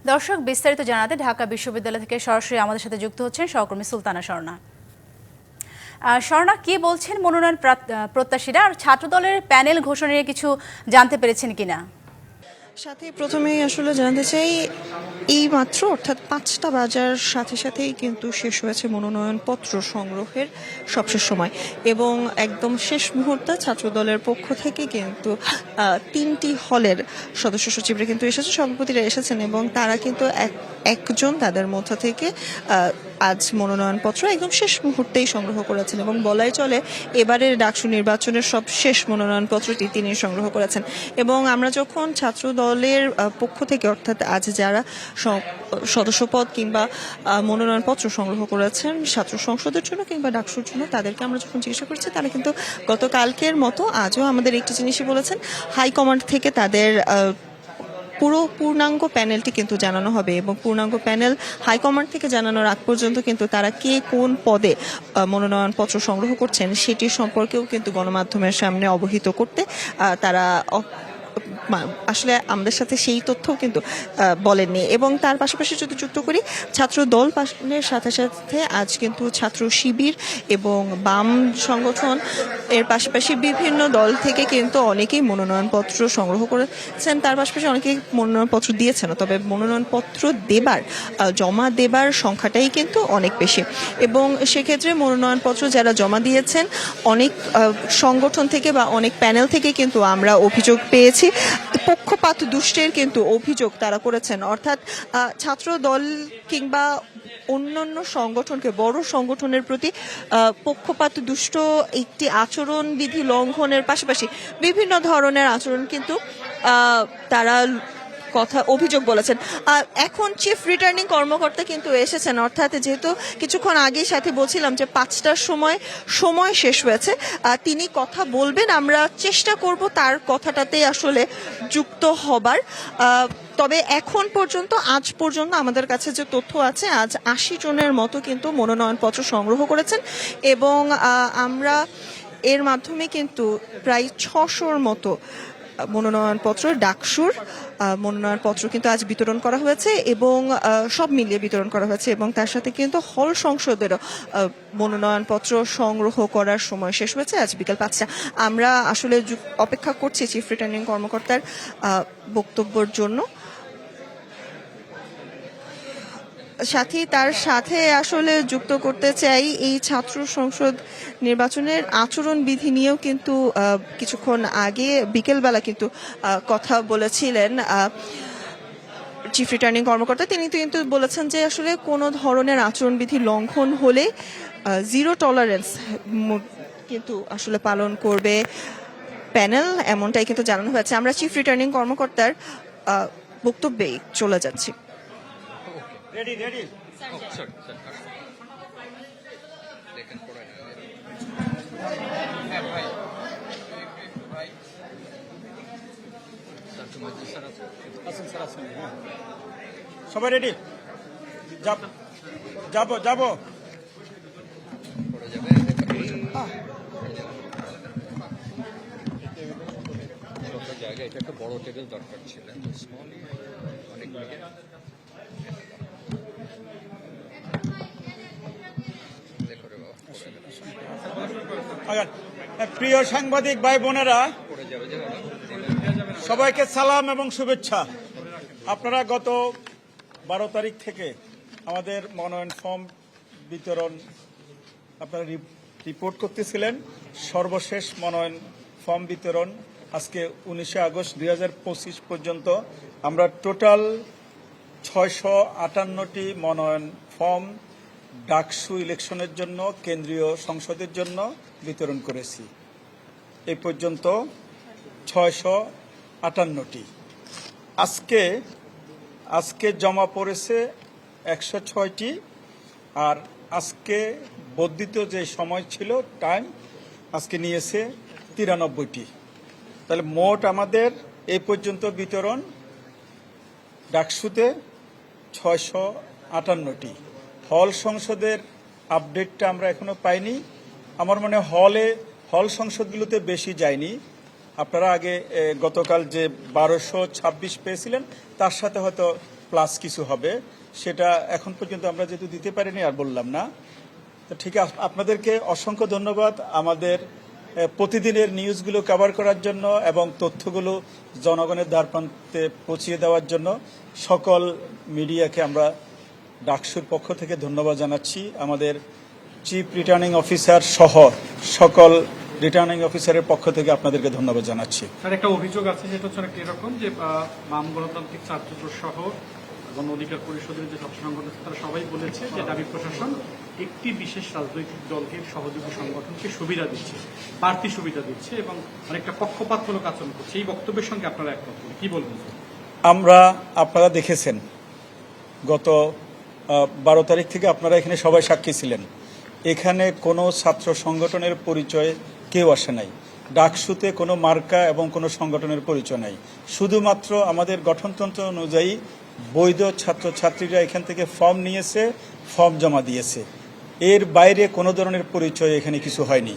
দর্শক, বিস্তারিত জানাতে ঢাকা বিশ্ববিদ্যালয় থেকে সরাসরি আমাদের সাথে যুক্ত হচ্ছেন সহকর্মী সুলতানা স্বর্ণা। স্বর্ণা, কি বলছেন মনোনয়ন প্রত্যাশীরা, আর ছাত্রদলের প্যানেল ঘোষণা নিয়ে কিছু জানতে পেরেছেন কিনা? সাথে প্রথমেই আসলে জানতে চাই, এই মাত্র অর্থাৎ 5টা বাজার সাথে সাথেই কিন্তু শেষ হয়েছে মনোনয়নপত্র সংগ্রহের সবশেষ সময়, এবং একদম শেষ মুহূর্তে ছাত্রদলের পক্ষ থেকে কিন্তু 3টি হলের সদস্য সচিবরা কিন্তু এসেছে, সভাপতিরা এসেছেন, এবং তারা কিন্তু একজন তাদের মধ্য থেকে আজ মনোনয়নপত্র একদম শেষ মুহূর্তেই সংগ্রহ করেছেন, এবং বলাই চলে এবারের ডাকসু নির্বাচনের সব শেষ মনোনয়নপত্রটি তিনি সংগ্রহ করেছেন। এবং আমরা যখন ছাত্র দলের পক্ষ থেকে অর্থাৎ আজ যারা সদস্যপদ কিংবা মনোনয়নপত্র সংগ্রহ করেছেন ছাত্র সংসদের জন্য কিংবা ডাকসুর জন্য, তাদেরকে আমরা যখন জিজ্ঞাসা করছি, তারা কিন্তু গতকালকের মতো আজও আমাদের একটি জিনিসই বলেছেন, হাইকমান্ড থেকে তাদের পূর্ণাঙ্গ প্যানেলটি কিন্তু জানানো হবে, এবং পূর্ণাঙ্গ প্যানেল হাইকমান্ড থেকে জানানোর আগ পর্যন্ত কিন্তু তারা কে কোন পদে মনোনয়নপত্র সংগ্রহ করছেন সেটি সম্পর্কেও কিন্তু গণমাধ্যমের সামনে অবহিত করতে তারা আসলে আমাদের সাথে সেই তথ্যও কিন্তু বলেননি। এবং তার পাশাপাশি যদি যুক্ত করি, ছাত্র দল পাশনের সাথে সাথে আজ কিন্তু ছাত্র শিবির এবং বাম সংগঠন এর পাশাপাশি বিভিন্ন দল থেকে কিন্তু অনেকেই মনোনয়নপত্র সংগ্রহ করেছেন, তার পাশাপাশি অনেকেই মনোনয়নপত্র দিয়েছেন, তবে মনোনয়নপত্র জমা দেবার সংখ্যাটাই কিন্তু অনেক বেশি। এবং সেক্ষেত্রে মনোনয়নপত্র যারা জমা দিয়েছেন, অনেক সংগঠন থেকে বা অনেক প্যানেল থেকে কিন্তু আমরা অভিযোগ পেয়েছি, পক্ষপাত দুষ্টের কিন্তু অভিযোগ তারা করেছেন, অর্থাৎ ছাত্র দল কিংবা অন্যান্য সংগঠনকে, বড় সংগঠনের প্রতি পক্ষপাত দুষ্ট একটি আচরণ বিধি লঙ্ঘনের পাশাপাশি বিভিন্ন ধরনের আচরণ কিন্তু তারা অভিযোগ বলেছেন। এখন চিফ রিটার্নিং কর্মকর্তা কিন্তু এসেছেন, অর্থাৎ যেহেতু কিছুক্ষণ আগেই সাথে বলছিলাম যে 5টার সময় শেষ হয়েছে, তিনি কথা বলবেন, আমরা চেষ্টা করব তার কথাটাতে আসলে যুক্ত হবার। তবে এখন পর্যন্ত, আজ পর্যন্ত আমাদের কাছে যে তথ্য আছে, আজ 80 জনের মতো কিন্তু মনোনয়নপত্র সংগ্রহ করেছেন, এবং আমরা এর মাধ্যমে কিন্তু প্রায় 600-র মতো মনোনয়নপত্র, ডাকসুর মনোনয়নপত্র কিন্তু আজ বিতরণ করা হয়েছে, এবং সব মিলিয়ে বিতরণ করা হয়েছে, এবং তার সাথে কিন্তু হল সংসদেরও মনোনয়নপত্র সংগ্রহ করার সময় শেষ হয়েছে আজ বিকেল 5টা। আমরা আসলে অপেক্ষা করছি চিফ রিটার্নিং কর্মকর্তার বক্তব্যের জন্য। তার সাথে আসলে যুক্ত করতে চাই, এই ছাত্র সংসদ নির্বাচনের আচরণ বিধি নিয়েও কিন্তু কিছুক্ষণ আগে বিকেলবেলা কিন্তু কথা বলেছিলেন চিফ রিটার্নিং কর্মকর্তা। তিনি কিন্তু বলেছেন যে আসলে কোনো ধরনের আচরণবিধি লঙ্ঘন হলে জিরো টলারেন্স কিন্তু আসলে পালন করবে প্যানেল, এমনটাই কিন্তু জানানো হয়েছে। আমরা চিফ রিটার্নিং কর্মকর্তার বক্তব্যেই চলে যাচ্ছি। Ready. সবাই রেডি? যাবো জায়গায় এটা একটা বড় টেবিল দরকার ছিল, অনেক প্রিয় সাংবাদিক ভাই বোনেরা, সবাইকে সালাম এবং শুভেচ্ছা। আপনারা গত 12 তারিখ থেকে আমাদের মনোনয়ন ফর্ম বিতরণ আপনারা রিপোর্ট করতেছিলেন। সর্বশেষ মনোনয়ন ফর্ম বিতরণ আজকে 19 আগস্ট 2025 পর্যন্ত আমরা টোটাল 658টি মনোনয়ন ফর্ম ডাকসু ইলেকশনের জন্য, কেন্দ্রীয় সংসদের জন্য বিতরণ করেছি। এই পর্যন্ত 658টি। আজকে জমা পড়েছে 106টি, আর আজকে বর্ধিত যে সময় ছিল টাইম, আজকে নিয়েছে 93টি। তাহলে মোট আমাদের এই পর্যন্ত বিতরণ ডাকসুতে 658টি। হল সংসদের আপডেটটা আমরা এখনো পাইনি। আমার মনে হল সংসদগুলোতে বেশি যায়নি। আপনারা আগে গতকাল যে 1226 পেয়েছিলেন, তার সাথে হয়তো প্লাস কিছু হবে, সেটা এখন পর্যন্ত আমরা যেহেতু দিতে পারিনি আর বললাম না। তো ঠিক আছে, আপনাদেরকে অসংখ্য ধন্যবাদ আমাদের প্রতিদিনের নিউজগুলো কভার করার জন্য এবং তথ্যগুলো জনগণের দ্বারপ্রান্তে পৌঁছিয়ে দেওয়ার জন্য। সকল মিডিয়াকে আমরা ডাকসুর পক্ষ থেকে ধন্যবাদ জানাচ্ছি। আমাদের চিফ রিটার্নিং অফিসার সহ সকল রিটার্নিং অফিসারের পক্ষ থেকে আপনাদেরকে ধন্যবাদ জানাচ্ছি। স্যার, একটা অভিযোগ আছে, যেটা হচ্ছে অনেকটা এরকম যে বাম গণতান্ত্রিক ছাত্রজোট সহ গণ অধিকার পরিষদের যে ছাত্র সংগঠন আছে তারা সবাই বলেছে যে দাবি প্রশাসন একটি বিশেষ রাজনৈতিক দলকে সহযোগী সংগঠনকে সুবিধা দিচ্ছে, বাড়তি সুবিধা দিচ্ছে এবং অনেকটা পক্ষপাতমূলক আচরণ করছে। এই বক্তব্যের সঙ্গে আপনারা একমত কি বলবেন? আপনারা দেখেছেন গত 12 তারিখ থেকে আপনারা এখানে সবাই সাক্ষী ছিলেন। এখানে কোনো ছাত্র সংগঠনের পরিচয় কেউ আসে নাই। ডাকসুতে কোনো মার্কা এবং কোনো সংগঠনের পরিচয় নাই। শুধুমাত্র আমাদের গঠনতন্ত্র অনুযায়ী বৈধ ছাত্রছাত্রীরা এখান থেকে ফর্ম নিয়েছে, ফর্ম জমা দিয়েছে। এর বাইরে কোনো ধরনের পরিচয় এখানে কিছু হয়নি।